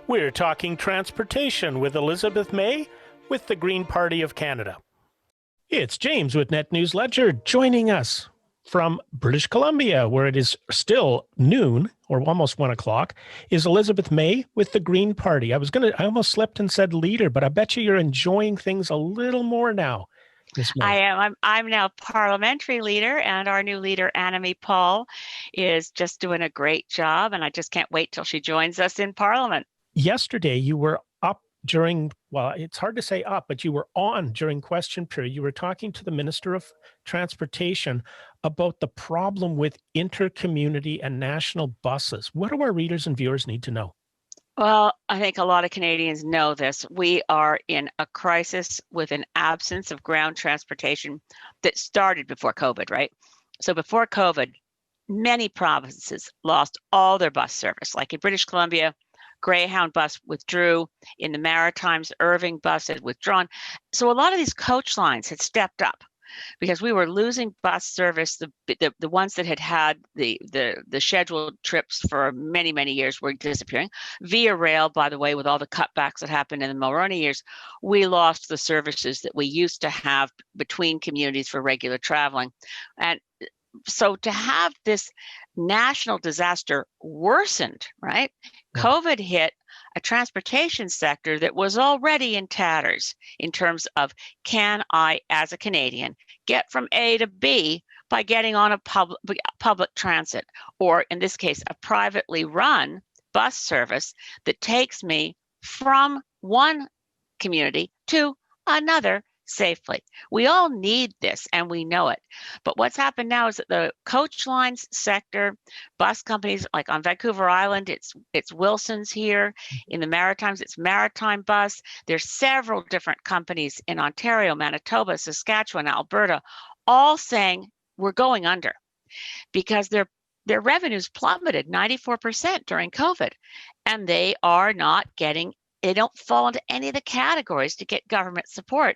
We're talking transportation with Elizabeth May with the Green Party of Canada. It's James with NetNewsLedger joining us from British Columbia, where it is still noon or almost 1 o'clock, is Elizabeth May with the Green Party. I almost slipped and said leader, but I bet you're enjoying things a little more now. I am. I'm now parliamentary leader, and our new leader, Annamie Paul, is just doing a great job, and I just can't wait till she joins us in Parliament. Yesterday, you were up during, well, it's hard to say up, but you were on during question period. You were talking to the Minister of Transportation about the problem with intercommunity and national buses. What do our readers and viewers need to know? Well, I think a lot of Canadians know this. We are in a crisis with an absence of ground transportation that started before COVID, right? So before COVID, many provinces lost all their bus service. Like in British Columbia, Greyhound bus withdrew. In the Maritimes, Irving bus had withdrawn. So a lot of these coach lines had stepped up because we were losing bus service. The ones that had the scheduled trips for many, many years were disappearing. Via rail, by the way, with all the cutbacks that happened in the Mulroney years, we lost the services that we used to have between communities for regular traveling. And so to have this national disaster worsened, right? Yeah. COVID hit a transportation sector that was already in tatters in terms of, can I, as a Canadian, get from A to B by getting on a public transit, or in this case, a privately run bus service that takes me from one community to another safely. We all need this, and we know it. But what's happened now is that the coach lines sector, bus companies, like on Vancouver Island, it's Wilson's here. In the Maritimes, it's Maritime Bus. There's several different companies in Ontario, Manitoba, Saskatchewan, Alberta, all saying we're going under because their revenues plummeted 94% during COVID, and they don't fall into any of the categories to get government support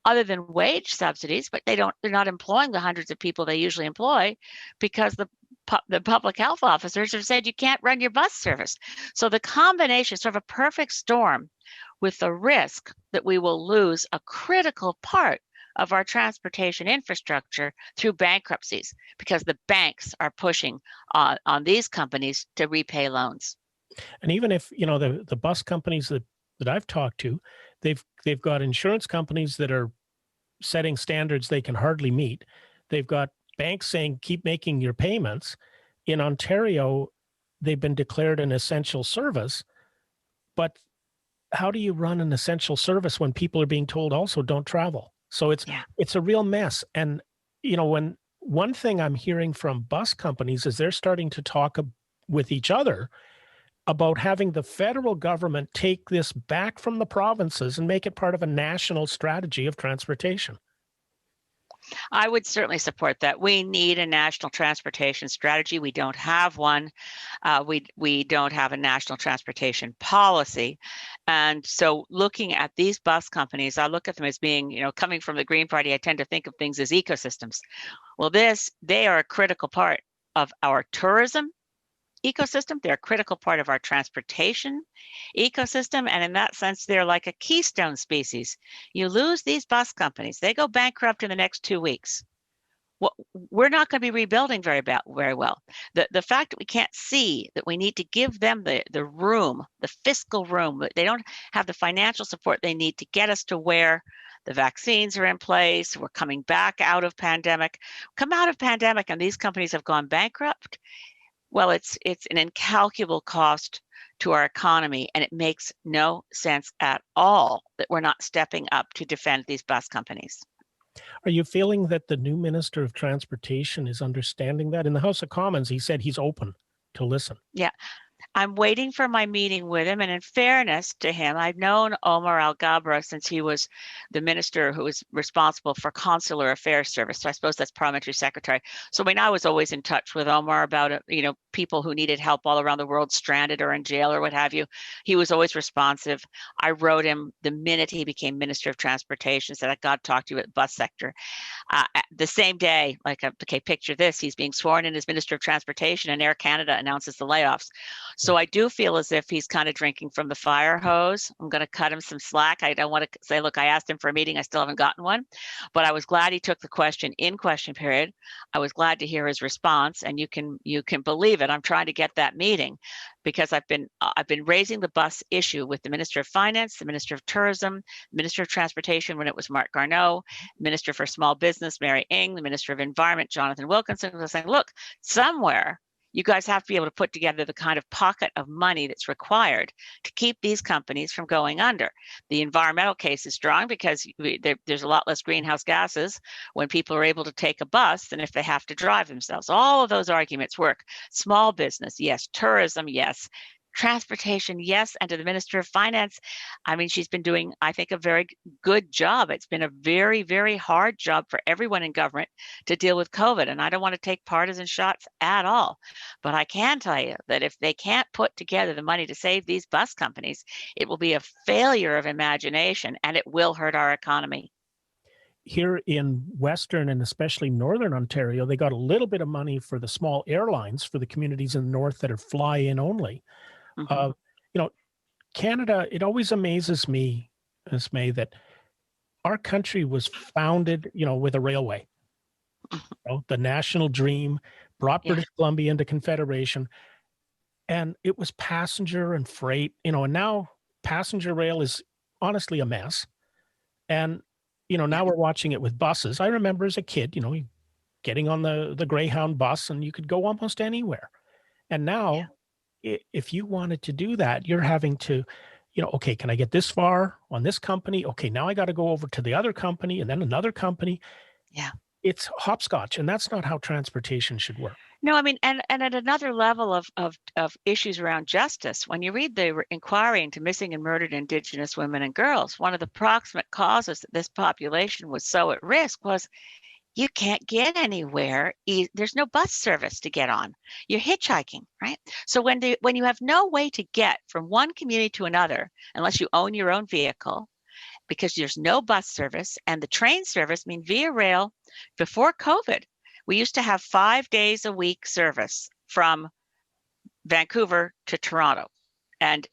other than wage subsidies, but they're not employing the hundreds of people they usually employ because the public health officers have said you can't run your bus service. So the combination is sort of a perfect storm with the risk that we will lose a critical part of our transportation infrastructure through bankruptcies because the banks are pushing on these companies to repay loans. And even if, the bus companies that I've talked to, they've got insurance companies that are setting standards they can hardly meet. They've got banks saying, keep making your payments. In Ontario, they've been declared an essential service. But how do you run an essential service when people are being told also don't travel? So it's a real mess. And, when one thing I'm hearing from bus companies is they're starting to talk with each other about having the federal government take this back from the provinces and make it part of a national strategy of transportation. I would certainly support that. We need a national transportation strategy. We don't have one. We don't have a national transportation policy. And so looking at these bus companies, I look at them as being, coming from the Green Party, I tend to think of things as ecosystems. Well, they are a critical part of our tourism ecosystem. They're a critical part of our transportation ecosystem. And in that sense, they're like a keystone species. You lose these bus companies, they go bankrupt in the next 2 weeks. Well, we're not going to be rebuilding very well. The fact that we can't see that we need to give them the room, the fiscal room, they don't have the financial support they need to get us to where the vaccines are in place. We're coming back out of pandemic. Come out of pandemic and these companies have gone bankrupt. Well, it's an incalculable cost to our economy, and it makes no sense at all that we're not stepping up to defend these bus companies. Are you feeling that the new Minister of Transportation is understanding that? In the House of Commons, he said he's open to listen. Yeah. I'm waiting for my meeting with him. And in fairness to him, I've known Omar Al-Gabra since he was the minister who was responsible for consular affairs service. So I suppose that's parliamentary secretary. So I was always in touch with Omar about, people who needed help all around the world, stranded or in jail or what have you. He was always responsive. I wrote him the minute he became Minister of Transportation, said, I got to talk to you at the bus sector. The same day, picture this, he's being sworn in as Minister of Transportation and Air Canada announces the layoffs. So I do feel as if he's kind of drinking from the fire hose. I'm going to cut him some slack. I don't want to say, look, I asked him for a meeting. I still haven't gotten one. But I was glad he took the question in question period. I was glad to hear his response. And you can believe it. I'm trying to get that meeting because I've been raising the bus issue with the Minister of Finance, the Minister of Tourism, Minister of Transportation when it was Mark Garneau, Minister for Small Business, Mary Ng, the Minister of Environment, Jonathan Wilkinson, was saying, look, somewhere you guys have to be able to put together the kind of pocket of money that's required to keep these companies from going under. The environmental case is strong because there's a lot less greenhouse gases when people are able to take a bus than if they have to drive themselves. All of those arguments work. Small business, yes. Tourism, yes. Transportation, yes. And to the Minister of Finance, I mean, she's been doing, I think, a very good job. It's been a very, very hard job for everyone in government to deal with COVID. And I don't want to take partisan shots at all. But I can tell you that if they can't put together the money to save these bus companies, it will be a failure of imagination and it will hurt our economy. Here in Western and especially Northern Ontario, they got a little bit of money for the small airlines for the communities in the north that are fly-in only. Mm-hmm. Canada, it always amazes me, Ms. May, that our country was founded, with a railway. The national dream brought British Columbia into Confederation, and it was passenger and freight, and now passenger rail is honestly a mess. And, now we're watching it with buses. I remember as a kid, getting on the Greyhound bus and you could go almost anywhere. And now if you wanted to do that, you're having to, okay, can I get this far on this company? Okay, now I got to go over to the other company and then another company. Yeah. It's hopscotch, and that's not how transportation should work. No, I mean, and at another level of issues around justice, when you read the inquiry into missing and murdered Indigenous women and girls, one of the proximate causes that this population was so at risk was you can't get anywhere. There's no bus service to get on. You're hitchhiking, right? So when you have no way to get from one community to another, unless you own your own vehicle, because there's no bus service and the train service, Via Rail, before COVID, we used to have 5 days a week service from Vancouver to Toronto. And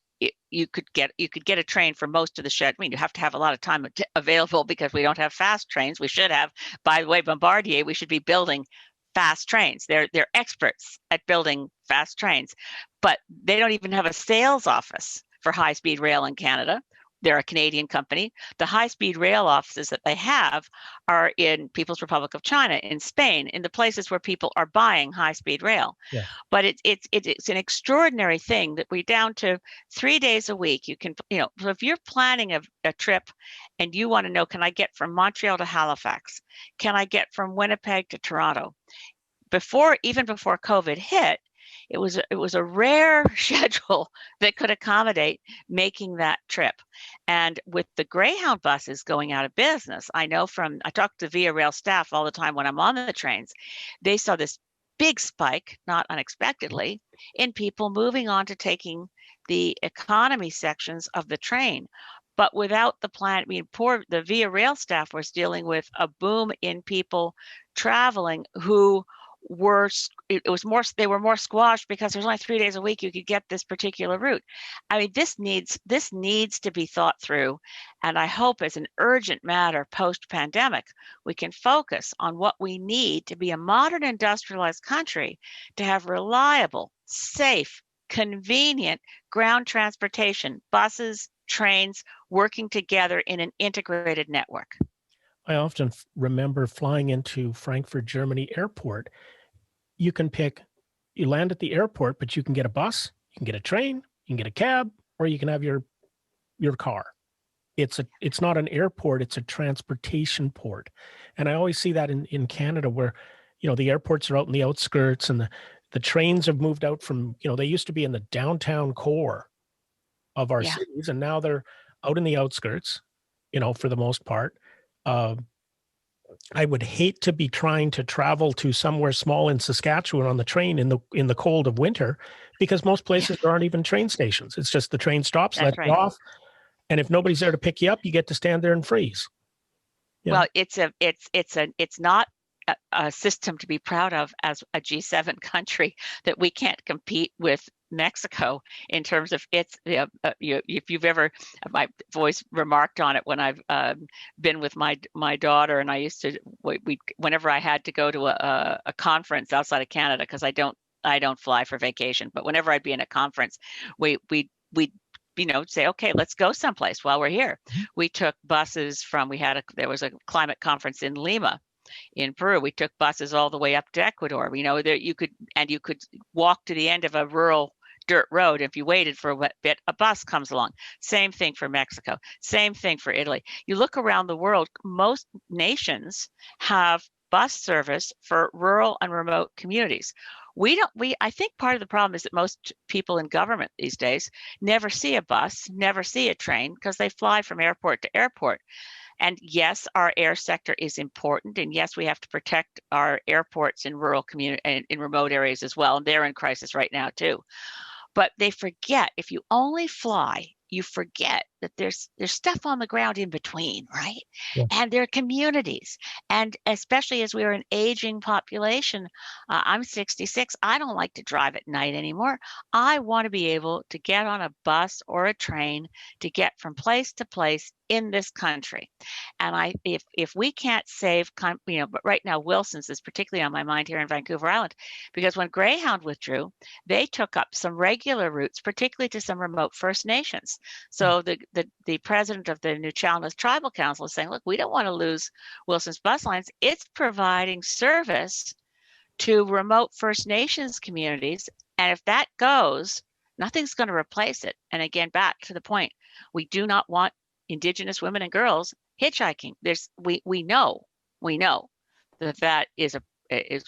you could get a train for most of the shed. You have to have a lot of time available because we don't have fast trains. We should have. By the way, Bombardier, we should be building fast trains. They're experts at building fast trains, but they don't even have a sales office for high-speed rail in Canada. They're a Canadian company. The high-speed rail offices that they have are in People's Republic of China, in Spain, in the places where people are buying high-speed rail. Yeah. But it's an extraordinary thing that we're down to 3 days a week. You can, so if you're planning a trip and you want to know, can I get from Montreal to Halifax? Can I get from Winnipeg to Toronto? Even before COVID hit, it was a rare schedule that could accommodate making that trip. And with the Greyhound buses going out of business, I talk to Via Rail staff all the time when I'm on the trains, they saw this big spike, not unexpectedly, in people moving on to taking the economy sections of the train. But without the plan, the Via Rail staff was dealing with a boom in people traveling who they were more squashed because there's only 3 days a week you could get this particular route. This needs to be thought through, and I hope as an urgent matter post-pandemic we can focus on what we need to be a modern industrialized country, to have reliable, safe, convenient ground transportation, buses, trains working together in an integrated network. I often remember flying into Frankfurt, Germany airport. You land at the airport, but you can get a bus, you can get a train, you can get a cab, or you can have your car. It's not an airport, it's a transportation port. And I always see that in Canada where, the airports are out in the outskirts and the trains have moved out from, they used to be in the downtown core of our cities, and now they're out in the outskirts, for the most part. I would hate to be trying to travel to somewhere small in Saskatchewan on the train in the cold of winter, because most places there aren't even train stations. It's just the train stops, lets you off, and if nobody's there to pick you up, you get to stand there and freeze. Well, it's not a system to be proud of as a G7 country, that we can't compete with Mexico in terms of its, if you've ever, my voice remarked on it when I've been with my daughter, and I used to, whenever I had to go to a conference outside of Canada, because I don't fly for vacation, but whenever I'd be in a conference, we'd say, okay, let's go someplace while we're here. We took buses from, there was a climate conference in Lima in Peru. We took buses all the way up to Ecuador. There you could walk to the end of a rural dirt road. If you waited for a bit, a bus comes along. Same thing for Mexico. Same thing for Italy. You look around the world, most nations have bus service for rural and remote communities. I think part of the problem is that most people in government these days never see a bus, never see a train, because they fly from airport to airport. And yes, our air sector is important. And yes, we have to protect our airports in rural community and in remote areas as well. And they're in crisis right now too. But they forget, if you only fly, you forget that there's stuff on the ground in between, right? Yeah. And there are communities. And especially as we're an aging population, I'm 66. I don't like to drive at night anymore. I want to be able to get on a bus or a train to get from place to place in this country. And if we can't save, but right now Wilson's is particularly on my mind here in Vancouver Island, because when Greyhound withdrew, they took up some regular routes, particularly to some remote First Nations. So the president of the Nuu-chah-nulth Tribal Council is saying, look, we don't want to lose Wilson's bus lines. It's providing service to remote First Nations communities. And if that goes, nothing's going to replace it. And again, back to the point, we do not want Indigenous women and girls hitchhiking. We know that is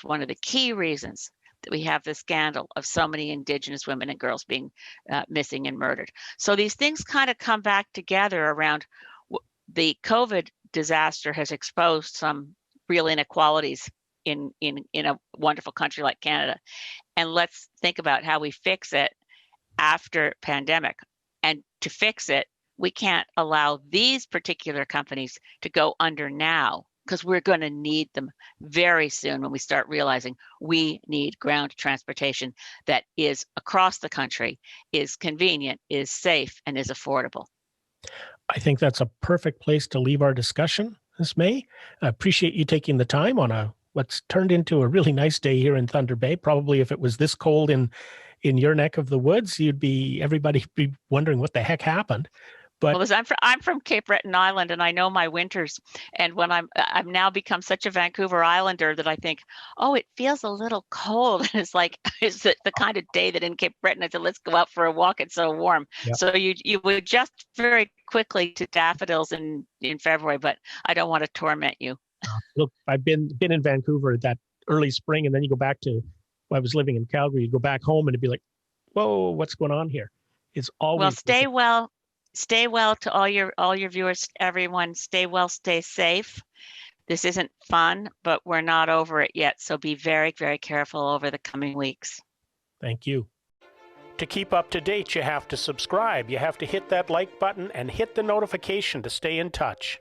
one of the key reasons that we have the scandal of so many Indigenous women and girls being missing and murdered. So these things kind of come back together around the COVID disaster has exposed some real inequalities in a wonderful country like Canada. And let's think about how we fix it after pandemic. And to fix it, we can't allow these particular companies to go under now, because we're going to need them very soon when we start realizing we need ground transportation that is across the country, is convenient, is safe, and is affordable. I think that's a perfect place to leave our discussion this May. I appreciate you taking the time on what's turned into a really nice day here in Thunder Bay. Probably if it was this cold in your neck of the woods, everybody be wondering what the heck happened. But well, I'm from Cape Breton Island, and I know my winters. And when I've now become such a Vancouver Islander that I think, oh, it feels a little cold. And it's like, it's the kind of day that in Cape Breton I said, let's go out for a walk. It's so warm. Yep. So you would adjust very quickly to daffodils in February, but I don't want to torment you. Look, I've been in Vancouver that early spring, and then you go back to, I was living in Calgary. You go back home, and it'd be like, whoa, what's going on here? It's always Stay well to all your viewers, everyone. Stay well, stay safe. This isn't fun, but we're not over it yet. So be very, very careful over the coming weeks. Thank you. To keep up to date, you have to subscribe. You have to hit that like button and hit the notification to stay in touch.